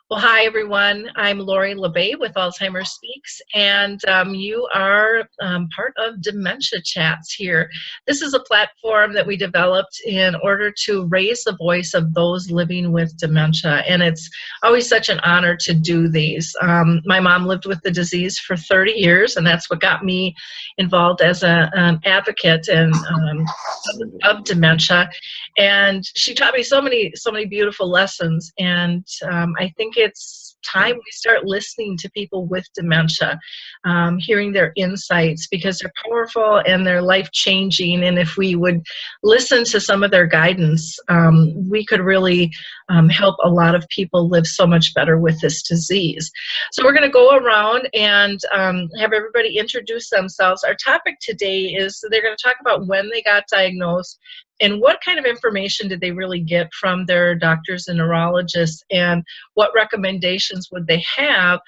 Well, hi, everyone. I'm Laurie with Alzheimer Speaks, and you are part of Dementia Chats here. This is a platform that we developed in order to raise the voice of those living with dementia, and it's always such an honor to do these. My mom lived with the disease for 30 years, and that's what got me involved as an advocate and of dementia. And she taught me so many beautiful lessons, and I think it's time we start listening to people with dementia, hearing their insights, because they're powerful and they're life-changing, and if we would listen to some of their guidance, we could really help a lot of people live so much better with this disease. So we're going to go around and have everybody introduce themselves. Our topic today is they're going to talk about when they got diagnosed, and what kind of information did they really get from their doctors and neurologists, and what recommendations would they have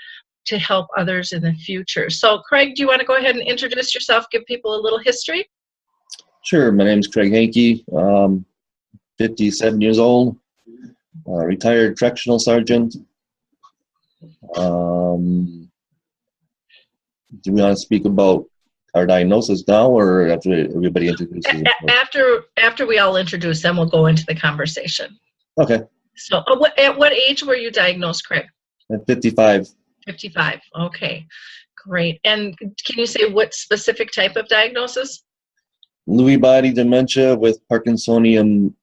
to help others in the future. So Craig, do you want to go ahead and introduce yourself, give people a little history? Sure. My name is Craig Hanke, 57 years old, retired correctional sergeant. Do we want to speak about our diagnosis now, or after everybody introduces? After we all introduce them, we'll go into the conversation. Okay. So at what age were you diagnosed, Craig? At 55. 55. Okay, great. And can you say what specific type of diagnosis? Lewy body dementia with Parkinsonian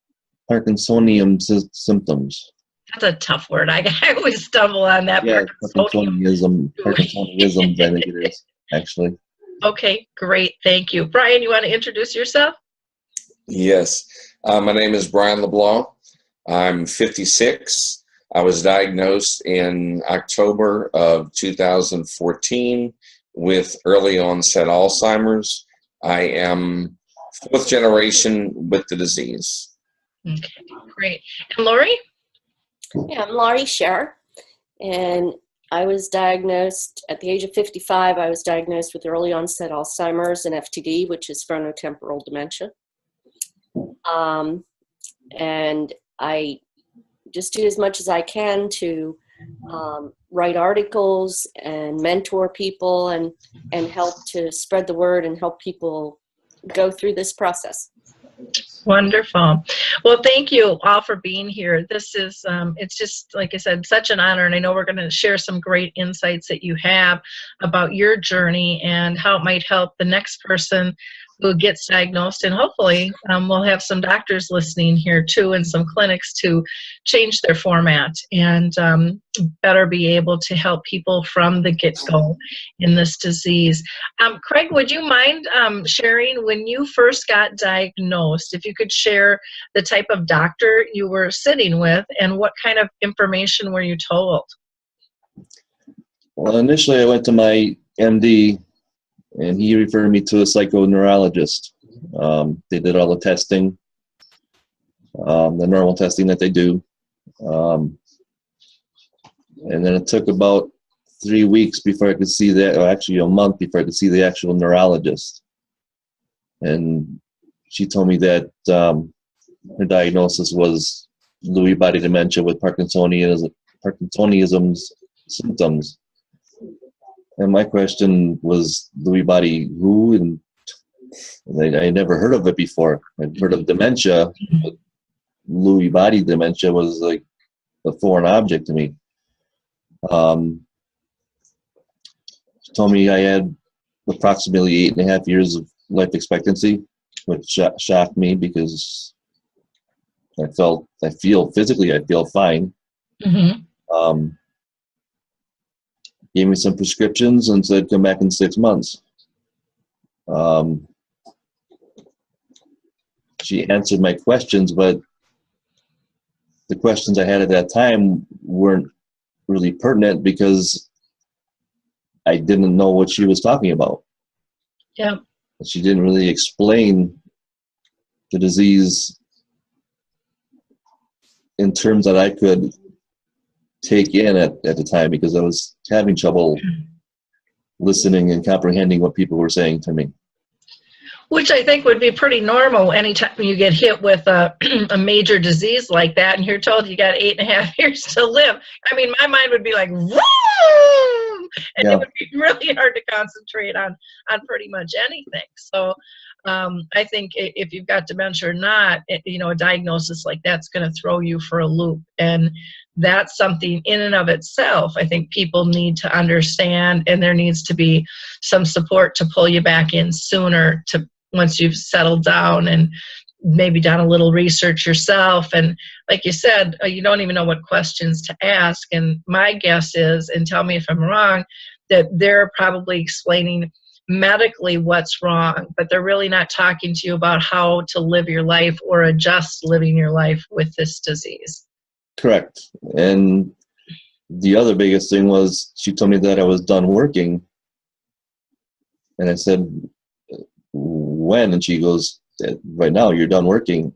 symptoms. That's a tough word. I always stumble on that. Yeah, Parkinsonism, I think it is, actually. Okay, great. Thank you. Brian, you want to introduce yourself? Yes. My name is Brian LeBlanc. I'm 56. I was diagnosed in October of 2014 with early onset Alzheimer's. I am 4th generation with the disease. Okay, great. And Laurie? Yeah, I'm Laurie Scherrer, and I was diagnosed at the age of 55. I was diagnosed with early onset Alzheimer's and FTD, which is frontotemporal dementia. And I just do as much as I can to write articles and mentor people and help to spread the word and help people go through this process. Wonderful. Well, thank you all for being here. This is, it's just, like I said, such an honor, and I know we're going to share some great insights that you have about your journey and how it might help the next person who gets diagnosed, and hopefully we'll have some doctors listening here too, and some clinics to change their format and better be able to help people from the get-go in this disease. Craig, would you mind sharing when you first got diagnosed, if you could share the type of doctor you were sitting with and what kind of information were you told? Well, initially I went to my MD, and he referred me to a psychoneurologist. They did all the testing, the normal testing that they do. And then it took about 3 weeks before I could see that, or actually a month before I could see the actual neurologist. And she told me that her diagnosis was Lewy body dementia with Parkinsonism's symptoms. And my question was, Lewy body who? And I had never heard of it before. I'd heard of dementia, but Lewy body dementia was like a foreign object to me. She told me I had approximately 8.5 years of life expectancy, which shocked me because I feel fine. Mm-hmm. Gave me some prescriptions and said come back in 6 months. She answered my questions, but the questions I had at that time weren't really pertinent because I didn't know what she was talking about. Yeah. She didn't really explain the disease in terms that I could take in at the time, because I was having trouble listening and comprehending what people were saying to me. Which I think would be pretty normal anytime you get hit with a, a major disease like that and you're told you got 8.5 years to live. I mean, my mind would be like, woo! And it would be really hard to concentrate on pretty much anything. So I think if you've got dementia or not, you know, a diagnosis like that's going to throw you for a loop. And that's something in and of itself I think people need to understand, and there needs to be some support to pull you back in sooner, to once you've settled down and maybe done a little research yourself. And like you said, you don't even know what questions to ask. And my guess is, and tell me if I'm wrong, that they're probably explaining medically what's wrong, but they're really not talking to you about how to live your life or adjust living your life with this disease. Correct. And the other biggest thing was she told me that I was done working. And I said, when? And she goes, right now, you're done working.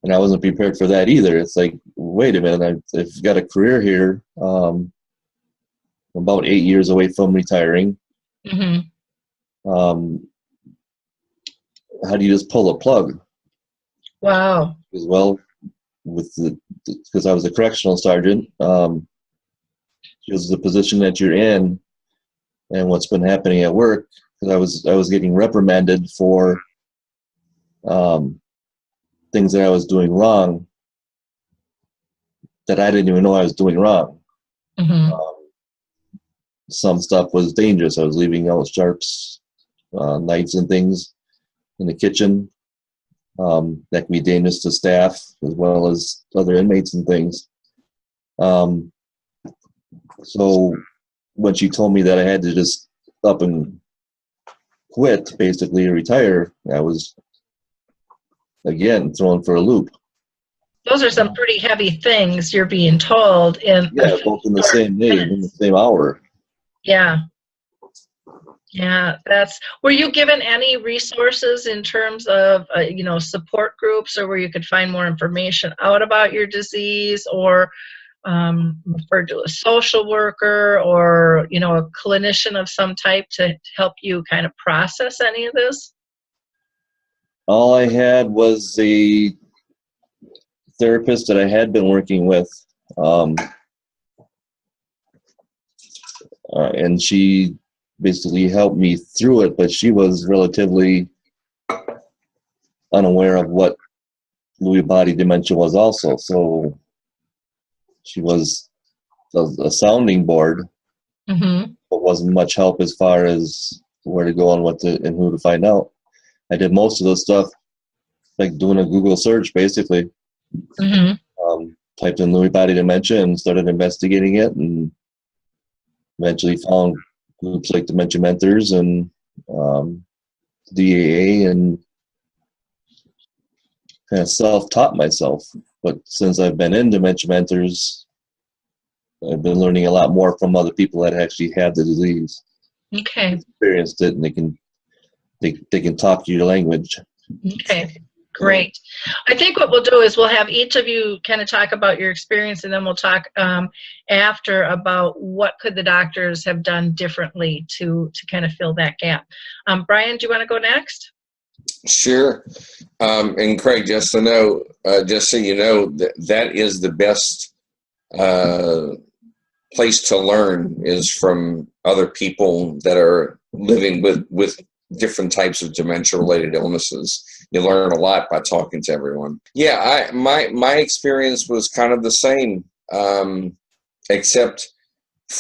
And I wasn't prepared for that either. It's like, wait a minute, I've got a career here. I'm about 8 years away from retiring. Mm-hmm. How do you just pull a plug? Wow. As well, because I was a correctional sergeant, because the position that you're in and what's been happening at work, because I was getting reprimanded for things that I was doing wrong that I didn't even know I was doing wrong. Mm-hmm. Some stuff was dangerous. I was leaving out sharps, knives and things in the kitchen. That can be dangerous to staff as well as other inmates and things. So when she told me that I had to just up and quit, basically, or retire, I was, again, thrown for a loop. Those are some pretty heavy things you're being told. Yeah, both in the same day, in the same hour. Yeah. Yeah, were you given any resources in terms of, you know, support groups, or where you could find more information out about your disease, or referred to a social worker, or, you know, a clinician of some type to help you kind of process any of this? All I had was a therapist that I had been working with, and she basically helped me through it, but she was relatively unaware of what Lewy body dementia was also. So she was a sounding board, Mm-hmm. but wasn't much help as far as where to go and and who to find out. I did most of the stuff like doing a Google search, basically. Mm-hmm. Typed in Lewy body dementia and started investigating it, and eventually found groups like Dementia Mentors and DAA, and kind of self-taught myself. But since I've been in Dementia Mentors, I've been learning a lot more from other people that actually have the disease. Okay. Experienced it, and they can talk your language. Okay. Great. I think what we'll do is we'll have each of you kind of talk about your experience, and then we'll talk after about what could the doctors have done differently to kind of fill that gap. Brian, do you want to go next? Sure. And Craig, just so you know, that is the best place to learn, is from other people that are living with different types of dementia-related illnesses. You learn a lot by talking to everyone. Yeah, my experience was kind of the same, except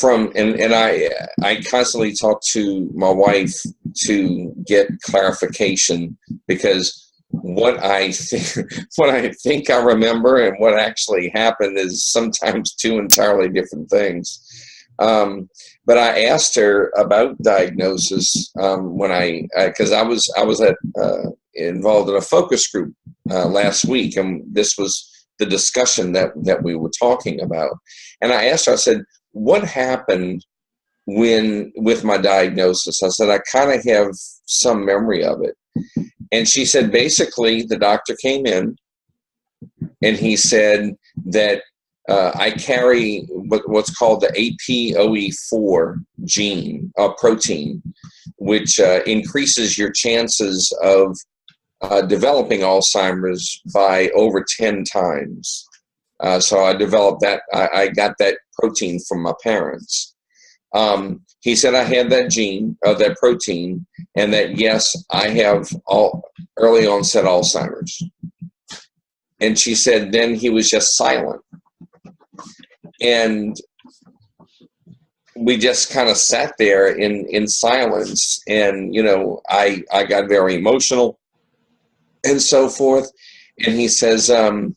and I constantly talk to my wife to get clarification, because what I think I remember and what actually happened is sometimes two entirely different things. But I asked her about diagnosis because I was involved in a focus group last week, and this was the discussion that we were talking about. And I asked her, I said, what happened with my diagnosis? I said, I kind of have some memory of it. And she said, basically, the doctor came in and he said that I carry what's called the APOE4 gene, protein, which increases your chances of developing Alzheimer's by over 10 times. So I developed that. I got that protein from my parents. He said I had that gene, that protein, and that, yes, I have early onset Alzheimer's. And she said, then he was just silent. And we just kind of sat there in silence. And, you know, I got very emotional and so forth. And he says, I'll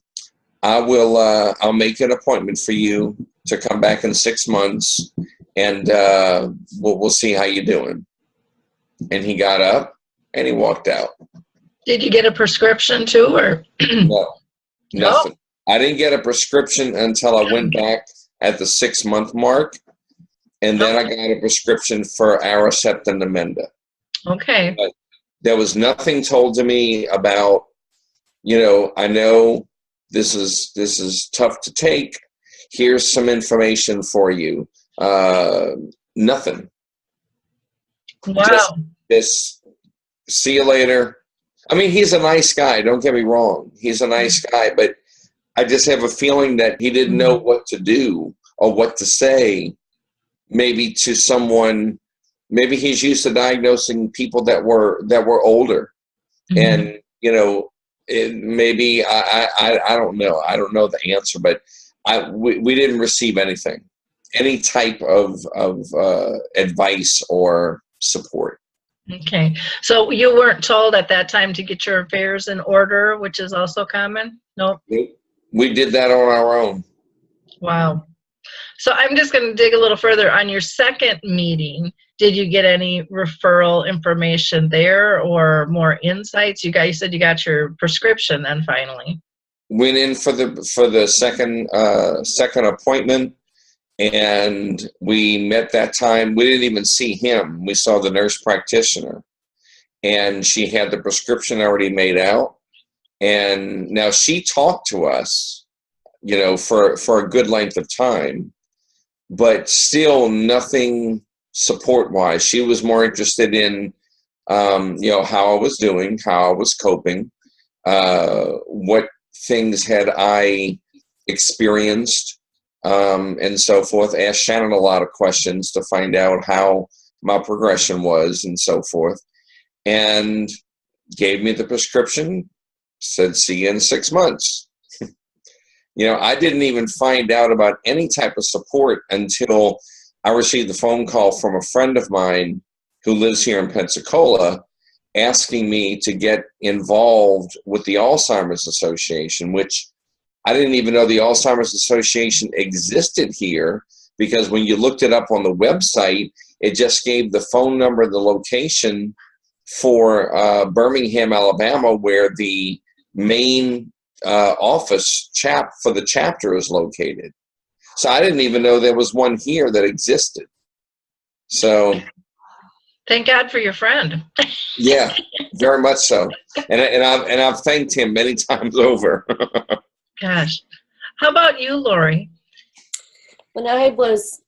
make an appointment for you to come back in 6 months, and we'll see how you're doing. And he got up and he walked out. Did you get a prescription too, or? No, nothing. Oh. I didn't get a prescription until I went back at the 6 month mark, and then I got a prescription for Aricept and Namenda. Okay. But there was nothing told to me about, you know, I know this is tough to take. Here's some information for you. Nothing. Wow. Just this, see you later. I mean, he's a nice guy. Don't get me wrong. He's a nice guy, but I just have a feeling that he didn't know what to do or what to say, maybe to someone. Maybe he's used to diagnosing people that were older, and you know, maybe I don't know. I don't know the answer, but we didn't receive anything, any type of advice or support. Okay, so you weren't told at that time to get your affairs in order, which is also common? Nope. We did that on our own. Wow. So I'm just going to dig a little further. On your second meeting, did you get any referral information there or more insights? You guys said you got your prescription then finally. Went in for the second appointment, and we met that time. We didn't even see him. We saw the nurse practitioner, and she had the prescription already made out. And now she talked to us, you know, for a good length of time, but still nothing support-wise. She was more interested in, you know, how I was doing, how I was coping, what things had I experienced, and so forth. Asked Shannon a lot of questions to find out how my progression was and so forth, and gave me the prescription, said, see you in 6 months. You know, I didn't even find out about any type of support until I received the phone call from a friend of mine who lives here in Pensacola, asking me to get involved with the Alzheimer's Association, which I didn't even know the Alzheimer's Association existed here, because when you looked it up on the website, it just gave the phone number, the location for Birmingham, Alabama, where the main office for the chapter is located. So I didn't even know there was one here that existed. So thank God for your friend. Yeah, very much so. And I've thanked him many times over. Gosh. How about you, Laurie? When I was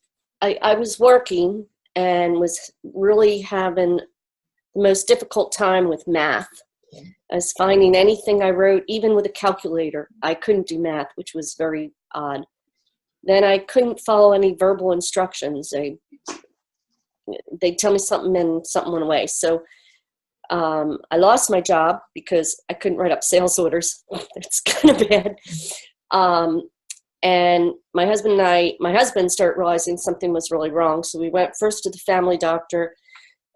working and was really having the most difficult time with math. I was finding anything I wrote, even with a calculator, I couldn't do math, which was very odd. Then I couldn't follow any verbal instructions. They'd tell me something and something went away. So I lost my job because I couldn't write up sales orders. It's kind of bad. And my husband started realizing something was really wrong. So we went first to the family doctor,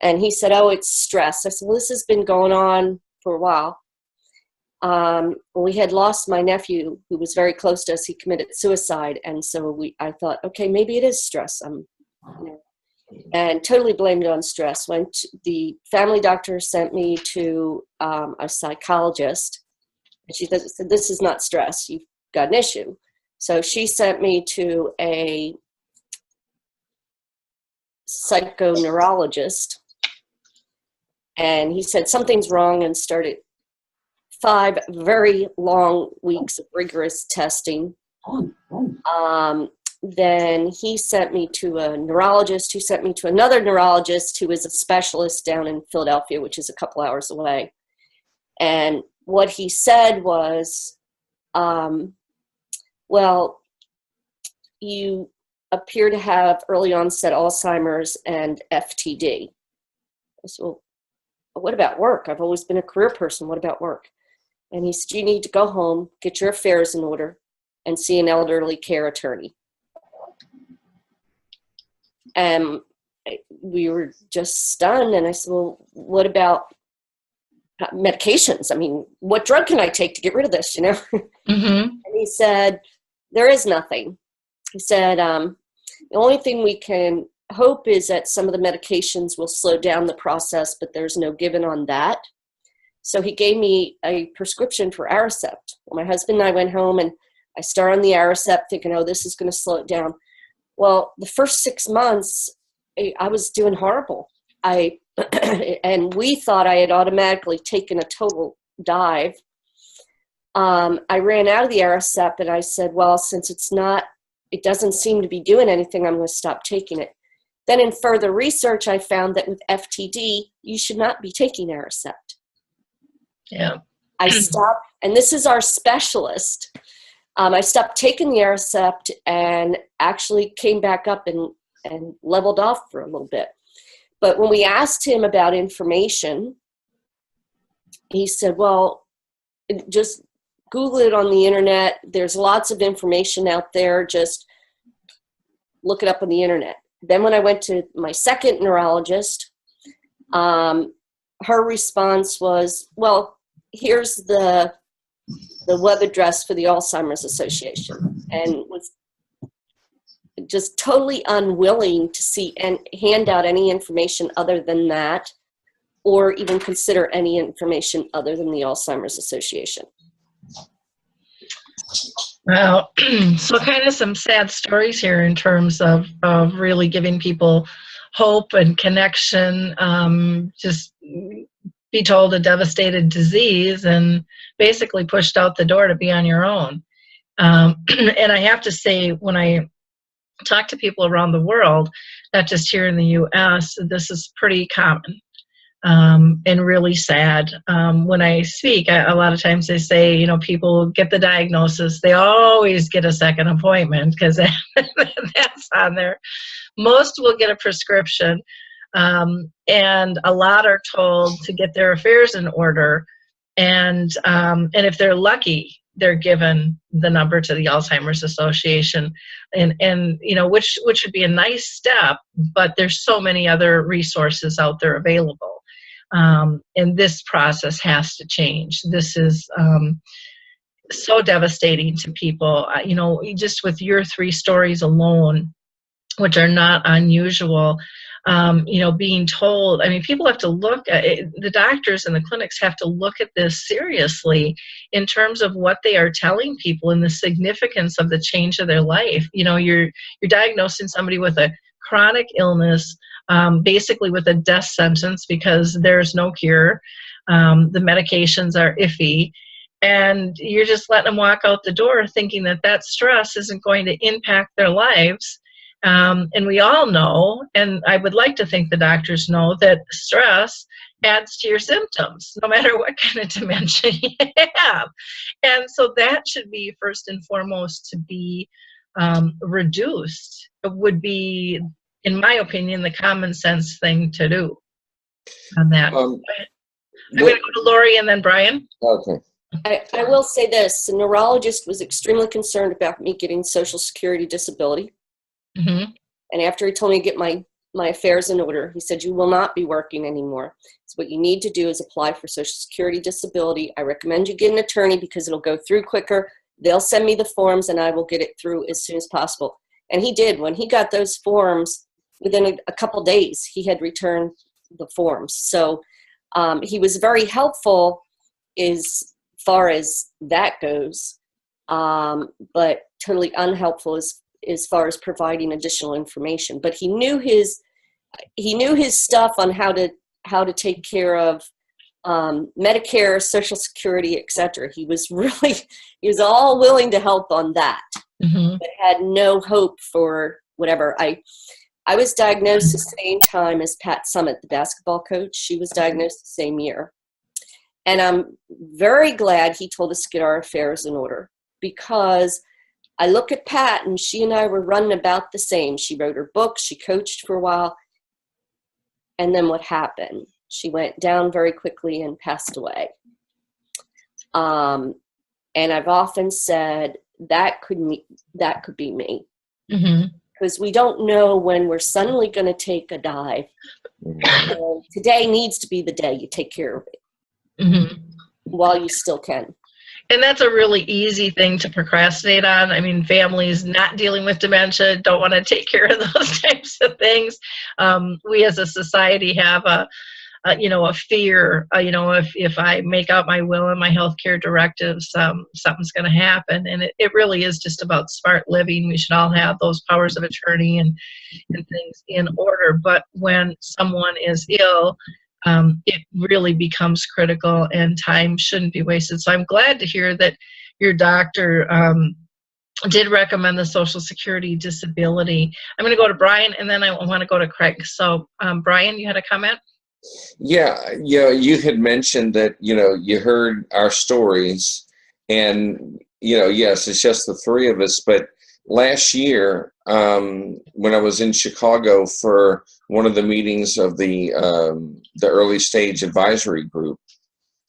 and he said, oh, it's stress. I said, well, this has been going on for a while. We had lost my nephew, who was very close to us. He committed suicide. And so I thought, okay, maybe it is stress. And totally blamed it on stress. The family doctor sent me to a psychologist, and she said, this is not stress. You've got an issue. So she sent me to a psychoneurologist, and he said something's wrong and started 5 very long weeks of rigorous testing. then he sent me to a neurologist who sent me to another neurologist who is a specialist down in Philadelphia, which is a couple hours away. And what he said was, well, you appear to have early onset Alzheimer's and FTD. I said, well, what about work? I've always been a career person. What about work? And he said, you need to go home, get your affairs in order, and see an elderly care attorney. And we were just stunned. And I said, well, what about medications? I mean, what drug can I take to get rid of this, you know? Mm-hmm. And he said, there is nothing. He said, the only thing we can hope is that some of the medications will slow down the process, but there's no given on that. So he gave me a prescription for Aricept. Well, my husband and I went home and I started on the Aricept thinking, oh, this is going to slow it down. Well, the first 6 months, I was doing horrible. And we thought I had automatically taken a total dive. I ran out of the Aricept and I said, well, since it doesn't seem to be doing anything, I'm going to stop taking it. Then in further research, I found that with FTD, you should not be taking Aricept. Yeah. I stopped, and this is our specialist. I stopped taking the Aricept and actually came back up and leveled off for a little bit. But when we asked him about information, he said, well, just Google it on the internet. There's lots of information out there. Just look it up on the internet. Then when I went to my second neurologist, her response was, well, here's the web address for the Alzheimer's Association, and was just totally unwilling to see and hand out any information other than that, or even consider any information other than the Alzheimer's Association. Well, so kind of some sad stories here in terms of really giving people hope and connection, just be told a devastated disease and basically pushed out the door to be on your own. And I have to say, when I talk to people around the world, not just here in the U.S., this is pretty common. And really sad. When I speak, a lot of times they say, you know, people get the diagnosis, they always get a second appointment because that's on there. Most will get a prescription, and a lot are told to get their affairs in order. And if they're lucky, they're given the number to the Alzheimer's Association, and you know, which would be a nice step, but there's so many other resources out there available. And this process has to change. This is so devastating to people. You know, just with your 3 stories alone, which are not unusual, you know, being told, I mean, people have to look at it, the doctors and the clinics have to look at this seriously in terms of what they are telling people and the significance of the change of their life. You know, you're diagnosing somebody with a chronic illness, basically with a death sentence because there's no cure. The medications are iffy, and you're just letting them walk out the door thinking that that stress isn't going to impact their lives. And we all know, and I would like to think the doctors know, that stress adds to your symptoms, no matter what kind of dementia you have. And so that should be first and foremost to be reduced. It would be, in my opinion, the common sense thing to do on that. I'm going to go to Laurie and then Brian. Okay. I will say this. The neurologist was extremely concerned about me getting Social Security disability. Mm-hmm. And after he told me to get my affairs in order, he said, you will not be working anymore. So what you need to do is apply for Social Security disability. I recommend you get an attorney because it'll go through quicker. They'll send me the forms and I will get it through as soon as possible. And he did. When he got those forms, within a couple days, he had returned the forms. So he was very helpful as far as that goes, but totally unhelpful as far as providing additional information. But he knew his stuff on how to take care of Medicare, Social Security, etc. He was all willing to help on that. Mm-hmm. but had no hope for whatever. I was diagnosed the same time as Pat Summitt, the basketball coach. She was diagnosed the same year. And I'm very glad he told us to get our affairs in order, because I look at Pat and she and I were running about the same. She wrote her book, she coached for a while. And then what happened? She went down very quickly and passed away. And I've often said that could be me. Mm-hmm. Because we don't know when we're suddenly going to take a dive. And today needs to be the day you take care of it, Mm-hmm. while you still can. And that's a really easy thing to procrastinate on. I mean, families not dealing with dementia don't want to take care of those types of things. We as a society have a fear, if I make out my will and my healthcare directives, something's going to happen. And it really is just about smart living. We should all have those powers of attorney and things in order. But when someone is ill, it really becomes critical, and time shouldn't be wasted. So I'm glad to hear that your doctor did recommend the Social Security disability. I'm going to go to Brian, and then I want to go to Craig. So Brian, you had a comment? Yeah, you had mentioned that, you heard our stories, and, yes, it's just the three of us. But last year, when I was in Chicago for one of the meetings of the early stage advisory group,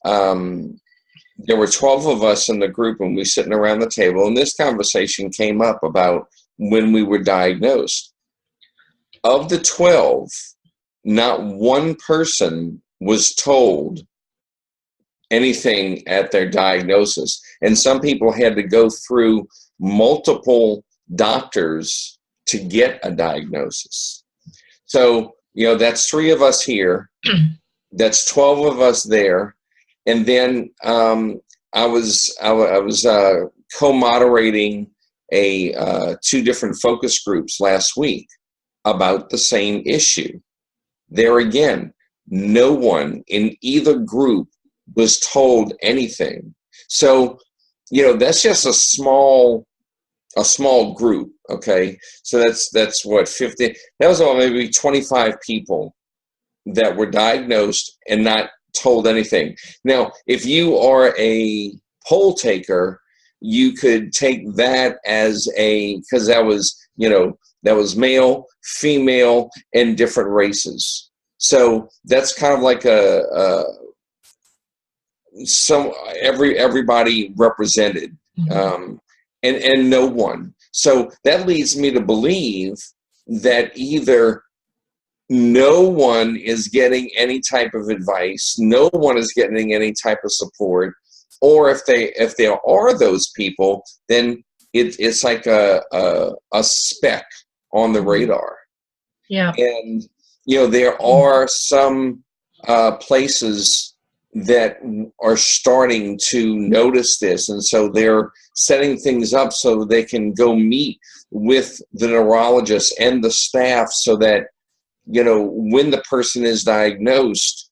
there were 12 of us in the group, and we were sitting around the table, and this conversation came up about when we were diagnosed. Of the 12, not one person was told anything at their diagnosis. And some people had to go through multiple doctors to get a diagnosis. So, that's 3 of us here. That's 12 of us there. And then I was co-moderating 2 different focus groups last week about the same issue. There again, no one in either group was told anything. So, that's just a small group. Okay. So that's what, 50, that was all maybe 25 people that were diagnosed and not told anything. Now, if you are a poll taker, you could take that as because that was male, female, and different races. So that's kind of like everybody represented, and no one. So that leads me to believe that either no one is getting any type of advice, no one is getting any type of support, or if there are those people, then it's like a speck on the radar. Yeah. And there are some places that are starting to notice this, and so they're setting things up so they can go meet with the neurologist and the staff, so that when the person is diagnosed,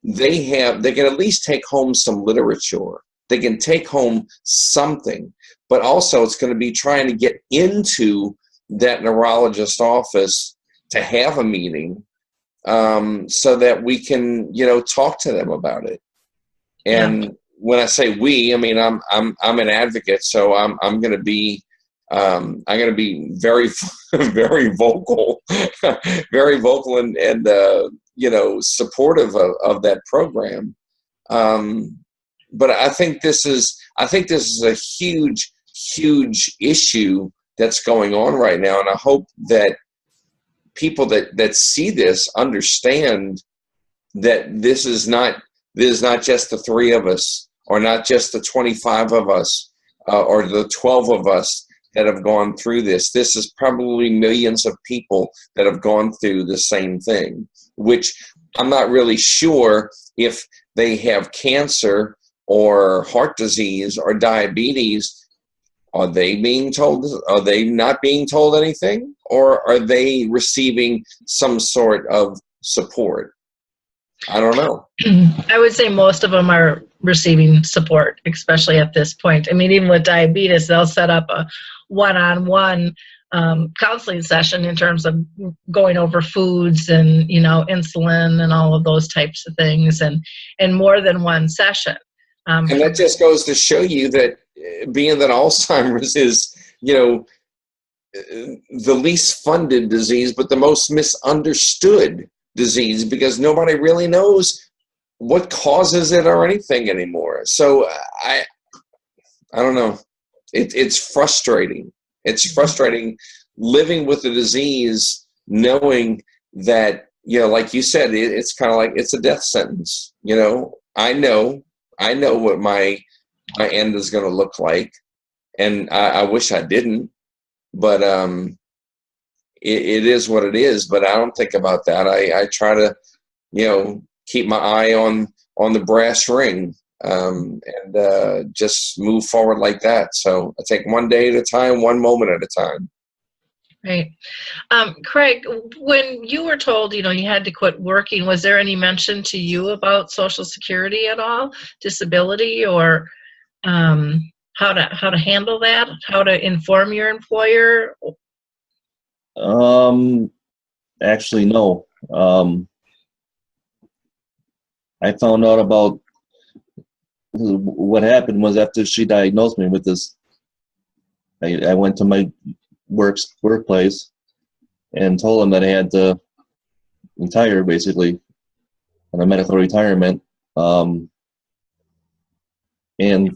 they can at least take home some literature. They can take home something, but also it's going to be trying to get into that neurologist office to have a meeting, so that we can, talk to them about it. And when I say we, I mean I'm an advocate, so I'm going to be very very vocal, very vocal, and supportive of that program. But I think this is a huge issue that's going on right now, and I hope that people that see this understand that this is not just the 3 of us, or not just the 25 of us, or the 12 of us that have gone through this. This is probably millions of people that have gone through the same thing, which I'm not really sure if they have cancer or heart disease or diabetes. Are they being told? Are they not being told anything? Or are they receiving some sort of support? I don't know. I would say most of them are receiving support, especially at this point. I mean, even with diabetes, they'll set up a one-on-one counseling session in terms of going over foods and, you know, insulin and all of those types of things, and more than one session. And that just goes to show you that being that Alzheimer's is, you know, the least funded disease, but the most misunderstood disease, because nobody really knows what causes it or anything anymore. So I don't know. It's frustrating. It's frustrating living with the disease, knowing that, you know, like you said, it's kind of like it's a death sentence. You know, I know what my end is going to look like, and I wish I didn't, but it is what it is. But I don't think about that. I try to, you know, keep my eye on the brass ring, and just move forward like that. So I take one day at a time, one moment at a time. Right. Craig, when you were told, you know, you had to quit working, was there any mention to you about Social Security at all, disability, or how to handle that, how to inform your employer? Actually, no. I found out about what happened was after she diagnosed me with this, I went to my workplace and told them that I had to retire, basically, on a medical retirement. And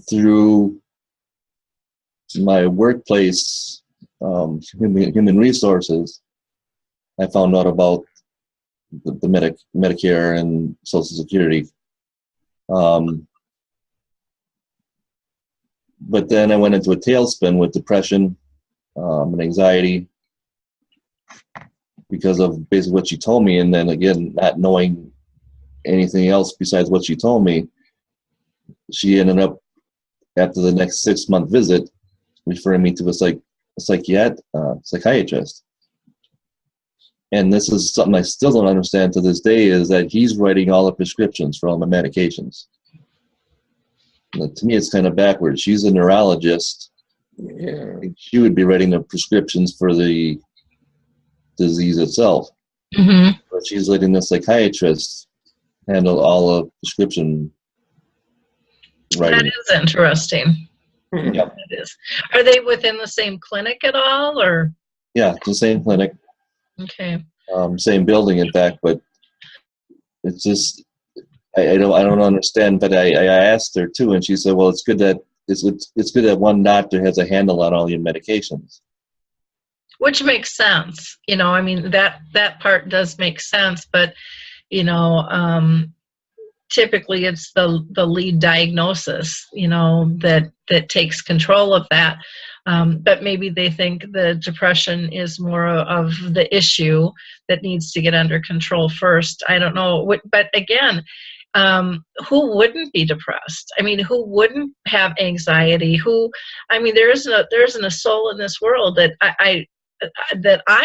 through my workplace, human resources, I found out about the Medicare and Social Security. But then I went into a tailspin with depression and anxiety because of basically what she told me, and then again, not knowing anything else besides what she told me. She ended up, after the next 6-month visit, referring me to a psychiatrist. And this is something I still don't understand to this day, is that he's writing all the prescriptions for all my medications. To me, it's kind of backwards. She's a neurologist. Yeah. She would be writing the prescriptions for the disease itself. Mm-hmm. But she's letting the psychiatrist handle all of prescription writing. That is interesting. Yep. It is. Are they within the same clinic at all, or? Yeah, it's the same clinic. Okay. Same building, in fact, but it's just I don't understand. But I asked her too, and she said, "Well, it's good that one doctor has a handle on all your medications." Which makes sense. You know, I mean, that part does make sense, but you know, typically it's the lead diagnosis, you know, that takes control of that. But maybe they think the depression is more of the issue that needs to get under control first. I don't know. But again, who wouldn't be depressed? I mean, who wouldn't have anxiety? There isn't a soul in this world that I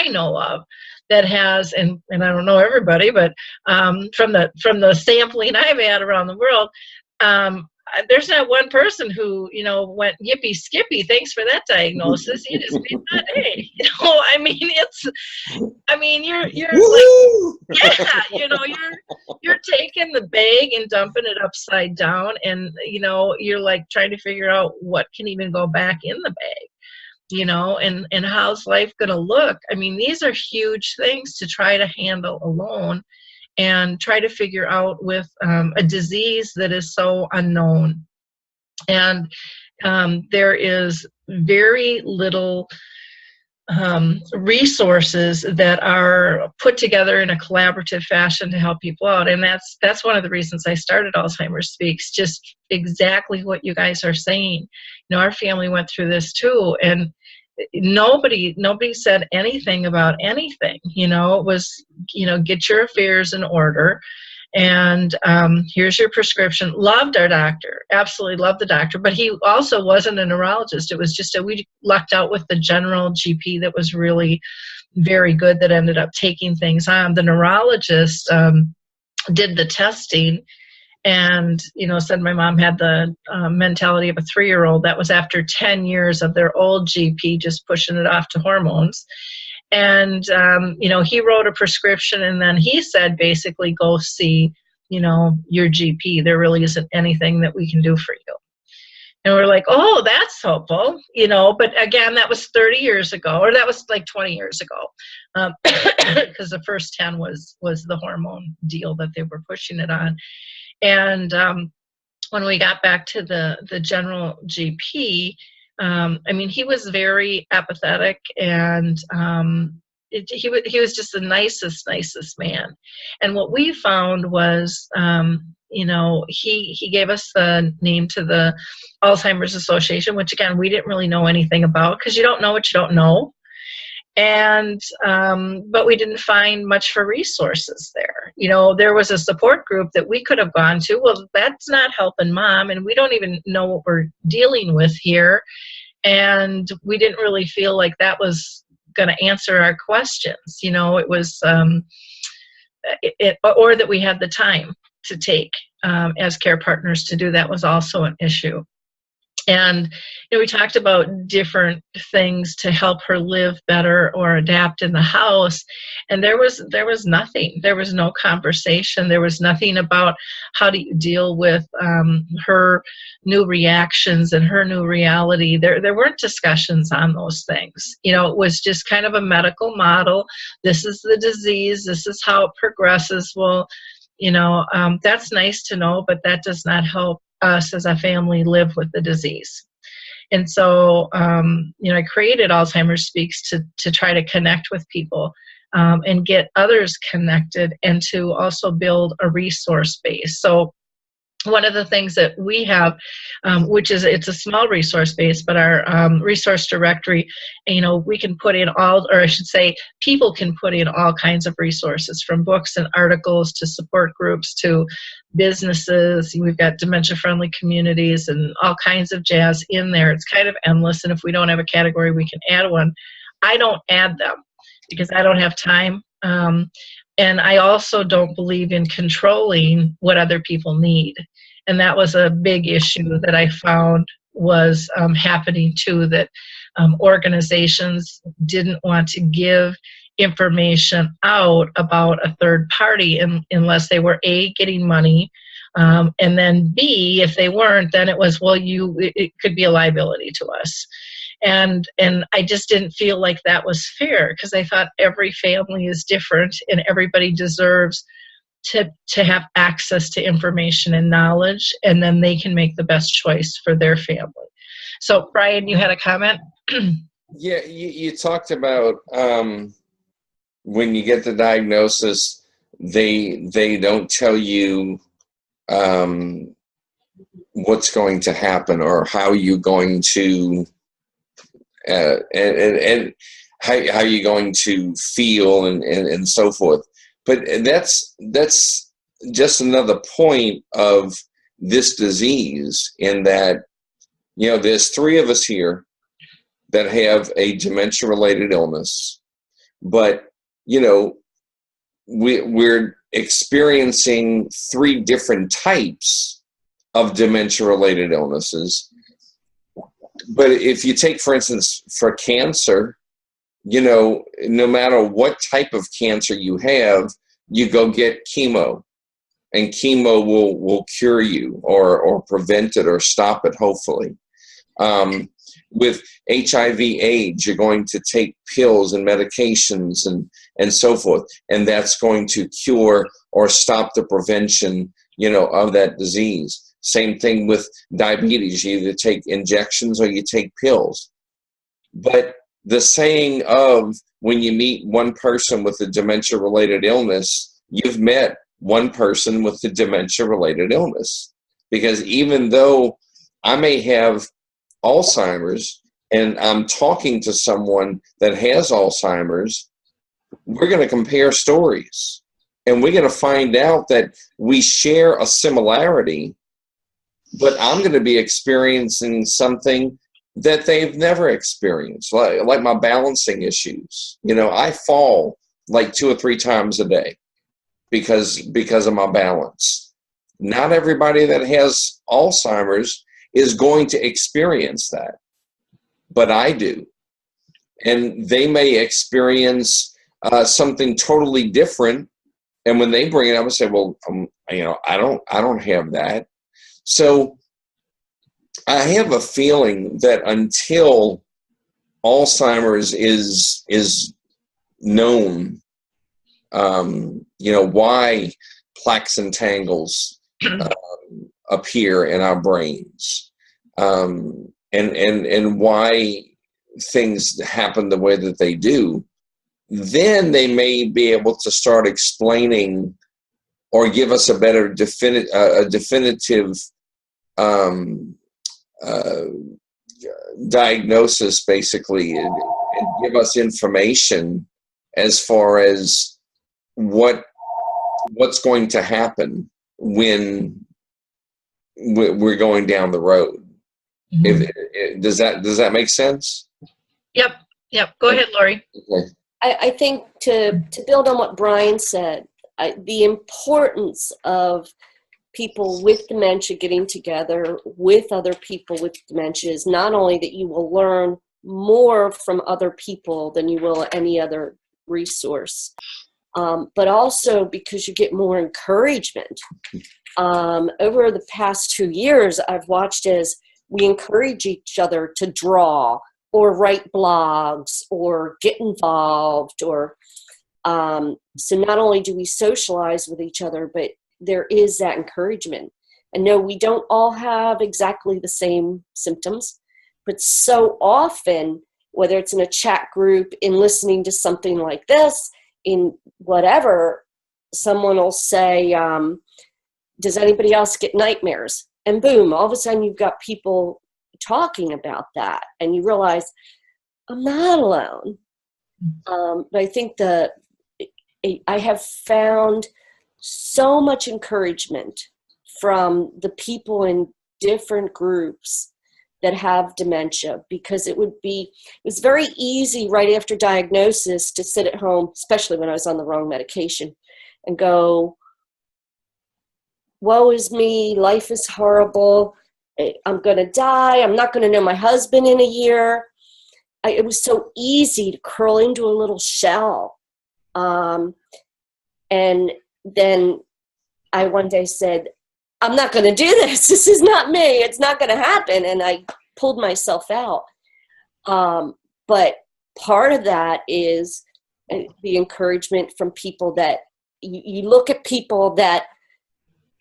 know of that has, and I don't know everybody, but from the sampling I've had around the world, there's not one person who, you know, went yippee skippy, thanks for that diagnosis, you just made my day. You know, you're like, yeah, you know, you're taking the bag and dumping it upside down, and you know, you're like trying to figure out what can even go back in the bag, you know, and how's life going to look. I mean, these are huge things to try to handle alone and try to figure out with a disease that is so unknown. And there is very little resources that are put together in a collaborative fashion to help people out. And that's one of the reasons I started Alzheimer's Speaks, just exactly what you guys are saying. You know, our family went through this too, and nobody said anything about anything. You know, it was, you know, get your affairs in order, and here's your prescription. Loved our doctor, absolutely loved the doctor, but he also wasn't a neurologist. It was just we lucked out with the general GP that was really very good, that ended up taking things on. The neurologist did the testing and, you know, said my mom had the mentality of a 3-year-old. That was after 10 years of their old GP just pushing it off to hormones. And, you know, he wrote a prescription, and then he said, basically, go see, you know, your GP. There really isn't anything that we can do for you. And we're like, oh, that's helpful, you know. But again, that was 30 years ago, or that was like 20 years ago, because the first 10 was the hormone deal that they were pushing it on. And when we got back to the general GP, I mean, he was very apathetic, and he was just the nicest man. And what we found was, you know, he gave us the name to the Alzheimer's Association, which again, we didn't really know anything about, because you don't know what you don't know. And but we didn't find much for resources there. You know, there was a support group that we could have gone to. Well, that's not helping mom, and we don't even know what we're dealing with here. And we didn't really feel like that was going to answer our questions. You know, it was, or that we had the time to take as care partners to do that was also an issue. And, you know, we talked about different things to help her live better or adapt in the house. And there was nothing. There was no conversation. There was nothing about how do you deal with her new reactions and her new reality. There weren't discussions on those things. You know, it was just kind of a medical model. This is the disease. This is how it progresses. Well, you know, that's nice to know, but that does not help us as a family live with the disease. And so, you know, I created Alzheimer's Speaks to try to connect with people and get others connected, and to also build a resource base. So one of the things that we have, which is, it's a small resource base, but our resource directory, you know, we can put in all, or I should say, people can put in all kinds of resources, from books and articles to support groups to businesses. We've got dementia-friendly communities and all kinds of jazz in there. It's kind of endless, and if we don't have a category, we can add one. I don't add them because I don't have time. And I also don't believe in controlling what other people need. And that was a big issue that I found was happening too, that organizations didn't want to give information out about a third party unless they were A, getting money, and then B, if they weren't, then it was, well, it could be a liability to us. And I just didn't feel like that was fair, because I thought every family is different and everybody deserves to have access to information and knowledge, and then they can make the best choice for their family. So Brian, you had a comment? Yeah, you talked about when you get the diagnosis, they don't tell you what's going to happen or how you're going to and how you're going to feel and so forth. But that's just another point of this disease, in that, you know, there's 3 of us here that have a dementia-related illness, but, you know, we're experiencing 3 different types of dementia-related illnesses. But if you take, for instance, for cancer, you know, no matter what type of cancer you have, you go get chemo, and chemo will cure you or prevent it or stop it, hopefully. With HIV/AIDS, you're going to take pills and medications and so forth, and that's going to cure or stop the prevention, you know, of that disease. Same thing with diabetes. You either take injections or you take pills. But the saying of, when you meet one person with a dementia-related illness, you've met one person with a dementia-related illness. Because even though I may have Alzheimer's and I'm talking to someone that has Alzheimer's, we're going to compare stories. And we're going to find out that we share a similarity, but I'm going to be experiencing something that they've never experienced, like my balancing issues. You know, I fall like 2 or 3 times a day because of my balance. Not everybody that has Alzheimer's is going to experience that, but I do. And they may experience something totally different. And when they bring it up, I say, well, I don't have that. So I have a feeling that until Alzheimer's is known, why plaques and tangles appear in our brains, and why things happen the way that they do, then they may be able to start explaining or give us a better definitive diagnosis, basically, and give us information as far as what's going to happen when we're going down the road. Mm-hmm. Does that make sense? Yep. Go ahead, Laurie. Okay. I think to build on what Brian said, the importance of people with dementia getting together with other people with dementia is not only that you will learn more from other people than you will any other resource, but also because you get more encouragement. Over the past 2 years, I've watched as we encourage each other to draw or write blogs or get involved, or so not only do we socialize with each other, but there is that encouragement. And no, we don't all have exactly the same symptoms, but so often, whether it's in a chat group, in listening to something like this, in whatever, someone will say, does anybody else get nightmares? And boom, all of a sudden you've got people talking about that, and you realize I'm not alone. But I think I have found so much encouragement from the people in different groups that have dementia, because it was very easy right after diagnosis to sit at home, especially when I was on the wrong medication, and go, woe is me, life is horrible, I'm going to die, I'm not going to know my husband in a year. It was so easy to curl into a little shell. And then I one day said, I'm not going to do this. This is not me. It's not going to happen. And I pulled myself out. But part of that is the encouragement from people that you look at people that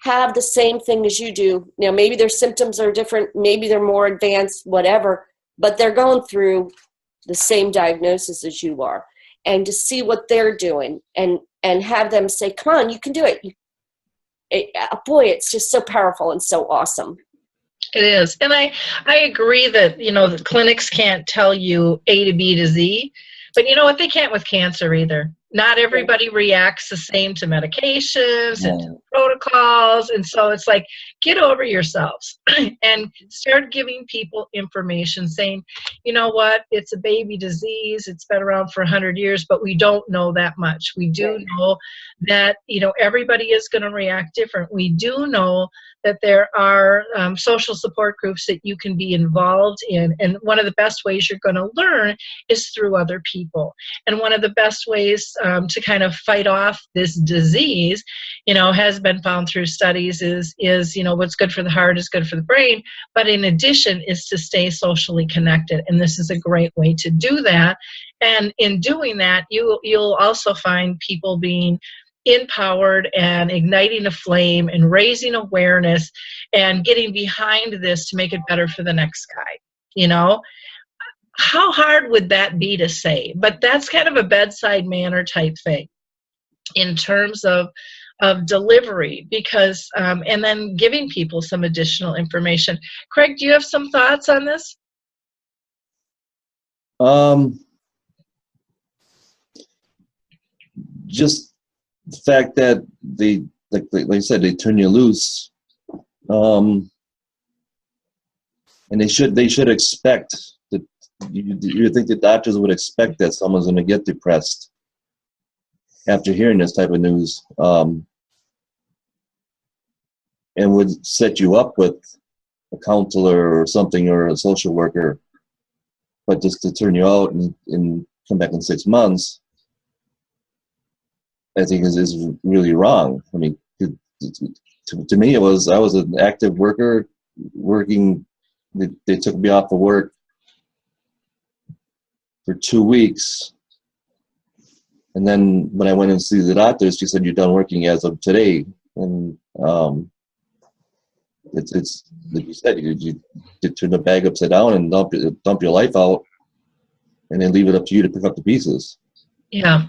have the same thing as you do. Now, maybe their symptoms are different. Maybe they're more advanced, whatever, but they're going through the same diagnosis as you are. And to see what they're doing and have them say, come on, you can do it. Boy, it's just so powerful and so awesome. It is. And I agree that, the clinics can't tell you A to B to Z, but you know what? They can't with cancer either. Not everybody reacts the same to medications and to protocols. And so it's like, get over yourselves and start giving people information saying, you know what, it's a baby disease. It's been around for 100 years, but we don't know that much. We do know that, everybody is going to react different. We do know that there are social support groups that you can be involved in. And one of the best ways you're going to learn is through other people. And one of the best ways to kind of fight off this disease, has been found through studies is what's good for the heart is good for the brain. But in addition is to stay socially connected. And this is a great way to do that. And in doing that, you'll also find people being empowered and igniting a flame and raising awareness and getting behind this to make it better for the next guy. How hard would that be to say? But that's kind of a bedside manner type thing in terms of delivery, because and then giving people some additional information. Craig, do you have some thoughts on this? Just the fact that they, like I said, they turn you loose, and they should expect that. You think the doctors would expect that someone's going to get depressed after hearing this type of news. and would set you up with a counselor or something, or a social worker, but just to turn you out and come back in 6 months, I think is really wrong. I mean, to me, I was an active worker working. They took me off of work for 2 weeks, and then when I went in to see the doctor, she said, "You're done working as of today." And it's like you said, you turn the bag upside down and dump your life out, and then leave it up to you to pick up the pieces. Yeah.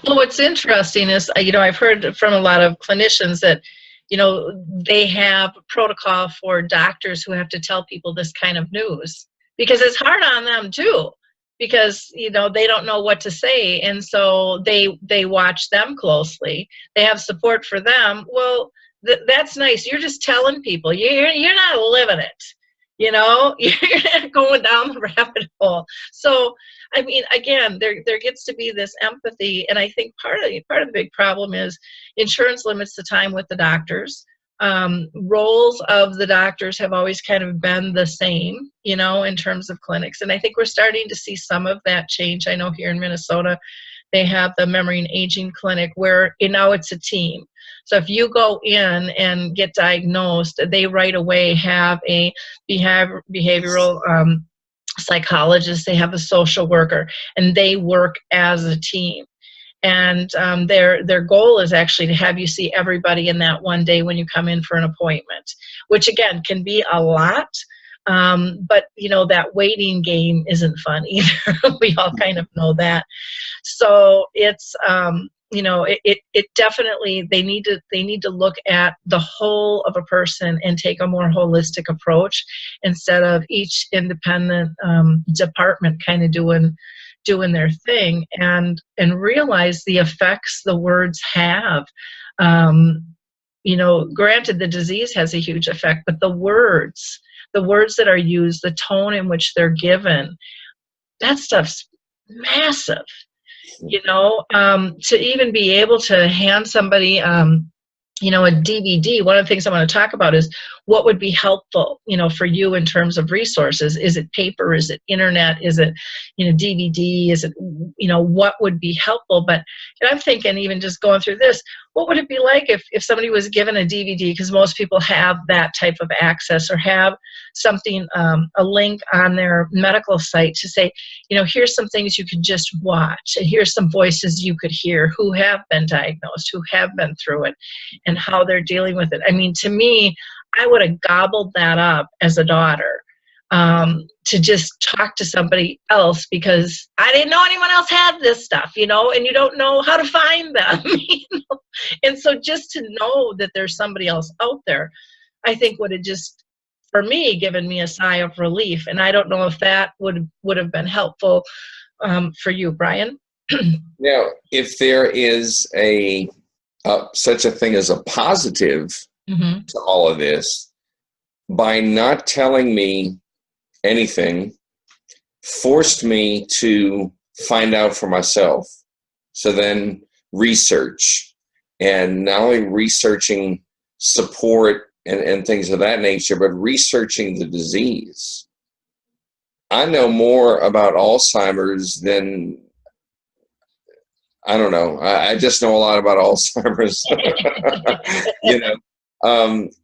Well, what's interesting is, I've heard from a lot of clinicians that, they have protocol for doctors who have to tell people this kind of news, because it's hard on them too, because, they don't know what to say. And so they watch them closely. They have support for them. Well, that's nice. You're just telling people. You're not living it. You're not going down the rabbit hole. So, I mean, again, there gets to be this empathy, and I think part of the big problem is insurance limits the time with the doctors. Roles of the doctors have always kind of been the same, in terms of clinics, and I think we're starting to see some of that change. I know here in Minnesota, they have the memory and aging clinic where it's a team. So if you go in and get diagnosed, they right away have a behavioral psychologist, they have a social worker, and they work as a team. And their goal is actually to have you see everybody in that one day when you come in for an appointment, which again can be a lot. But that waiting game isn't fun either. We all kind of know that. So it's it definitely, they need to look at the whole of a person and take a more holistic approach, instead of each independent department kind of doing their thing, and realize the effects the words have. Granted, the disease has a huge effect, but the words that are used, the tone in which they're given, that stuff's massive. To even be able to hand somebody a DVD, one of the things I want to talk about is what would be helpful, for you in terms of resources. Is it paper? Is it internet? Is it, DVD? Is it, what would be helpful? But I'm thinking, even just going through this, what would it be like if somebody was given a DVD? Because most people have that type of access, or have something, a link on their medical site to say, here's some things you could just watch, and here's some voices you could hear who have been diagnosed, who have been through it, and how they're dealing with it. I mean, to me, I would have gobbled that up as a daughter, to just talk to somebody else, because I didn't know anyone else had this stuff, and you don't know how to find them. And so just to know that there's somebody else out there, I think would have just, for me, given me a sigh of relief. And I don't know if that would have been helpful for you, Brian. Now, if there is such a thing as a positive to all of this, by not telling me anything, forced me to find out for myself. So then research, and not only researching support and things of that nature, but researching the disease. I know more about Alzheimer's than, I don't know. I just know a lot about Alzheimer's.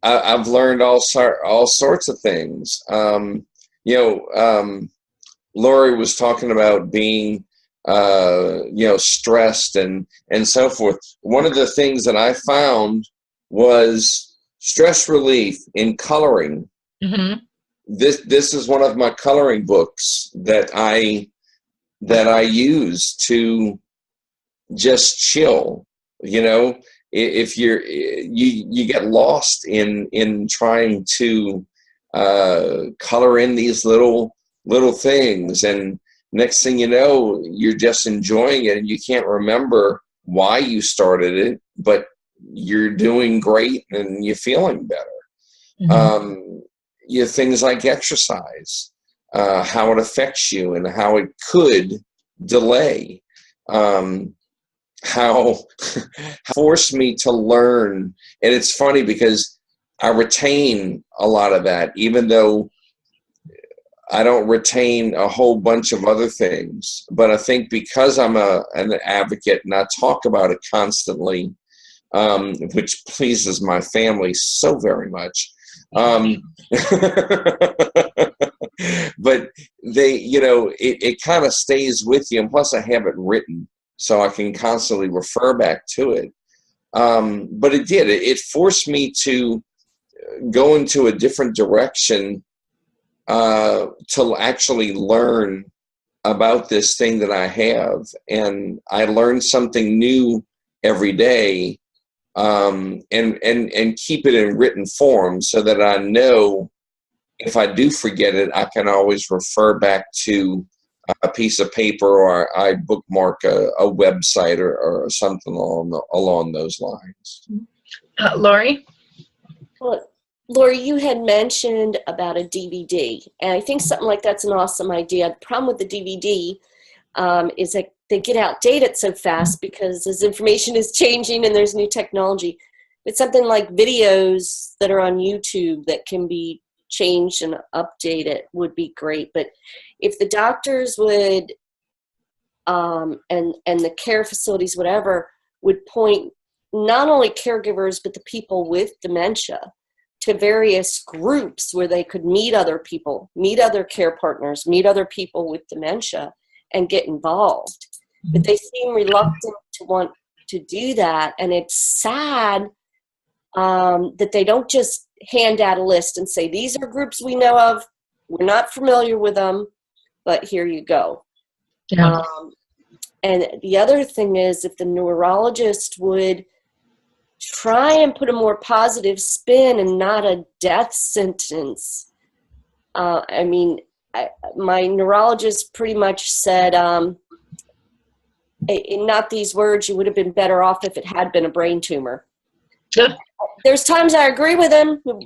I've learned all sorts of things. Laurie was talking about being, stressed and so forth. One of the things that I found was stress relief in coloring. Mm-hmm. This is one of my coloring books that I use to just chill. If you get lost in trying to color in these little things, and next thing you know, you're just enjoying it, and you can't remember why you started it, but you're doing great and you're feeling better. Mm-hmm. Things like exercise, how it affects you and how it could delay, how forced me to learn. And it's funny because I retain a lot of that, even though I don't retain a whole bunch of other things. But I think because I'm an advocate and I talk about it constantly, which pleases my family so very much. But they, it kind of stays with you. And plus I have it written, so I can constantly refer back to it. But it forced me to go into a different direction to actually learn about this thing that I have. And I learn something new every day, and keep it in written form so that I know if I do forget it, I can always refer back to a piece of paper, or I bookmark a website or something along those lines. Laurie? Well, Laurie, you had mentioned about a DVD, and I think something like that's an awesome idea. The problem with the DVD is that they get outdated so fast because as information is changing and there's new technology. But something like videos that are on YouTube that can be changed and updated would be great. But if the doctors would and the care facilities, whatever, would point not only caregivers but the people with dementia to various groups where they could meet other people, meet other care partners, meet other people with dementia, and get involved. But they seem reluctant to want to do that, and it's sad that they don't just hand out a list and say, these are groups we know of, we're not familiar with them, but here you go. Yeah. And the other thing is, if the neurologist would try and put a more positive spin and not a death sentence. My neurologist pretty much said, in not these words, you would have been better off if it had been a brain tumor. Yeah. There's times I agree with him, but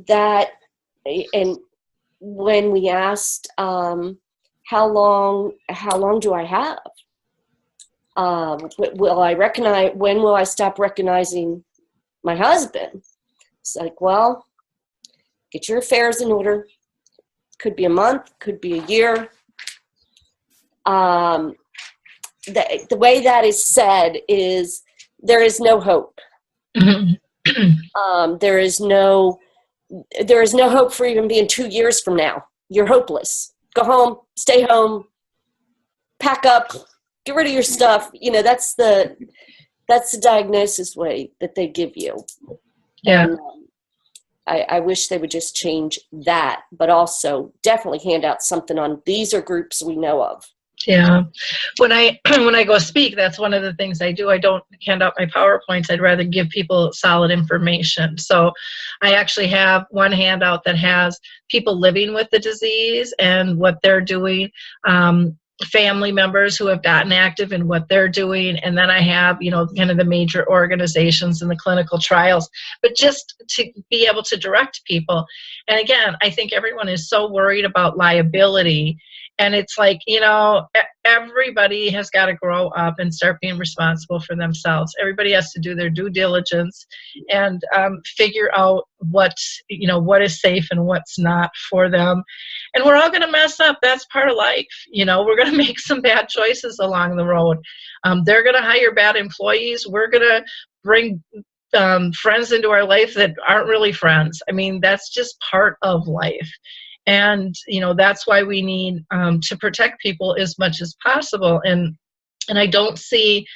that, and when we asked, how long do I have? When will I stop recognizing my husband? It's like, well, get your affairs in order. Could be a month, could be a year. The way that is said is there is no hope. There is no hope for even being 2 years from now. You're hopeless. Go home, stay home, pack up, get rid of your stuff. That's the diagnosis way that they give you. Yeah. And, I wish they would just change that, but also definitely hand out something on these are groups we know of. Yeah. When I go speak, that's one of the things I do. I don't hand out my PowerPoints. I'd rather give people solid information. So I actually have one handout that has people living with the disease and what they're doing, family members who have gotten active and what they're doing. And then I have, kind of the major organizations and the clinical trials, but just to be able to direct people. And again, I think everyone is so worried about liability. And it's like, everybody has got to grow up and start being responsible for themselves. Everybody has to do their due diligence and figure out what is safe and what's not for them. And we're all going to mess up. That's part of life. We're going to make some bad choices along the road. They're going to hire bad employees. We're going to bring friends into our life that aren't really friends. I mean, that's just part of life. And, that's why we need to protect people as much as possible. And I don't see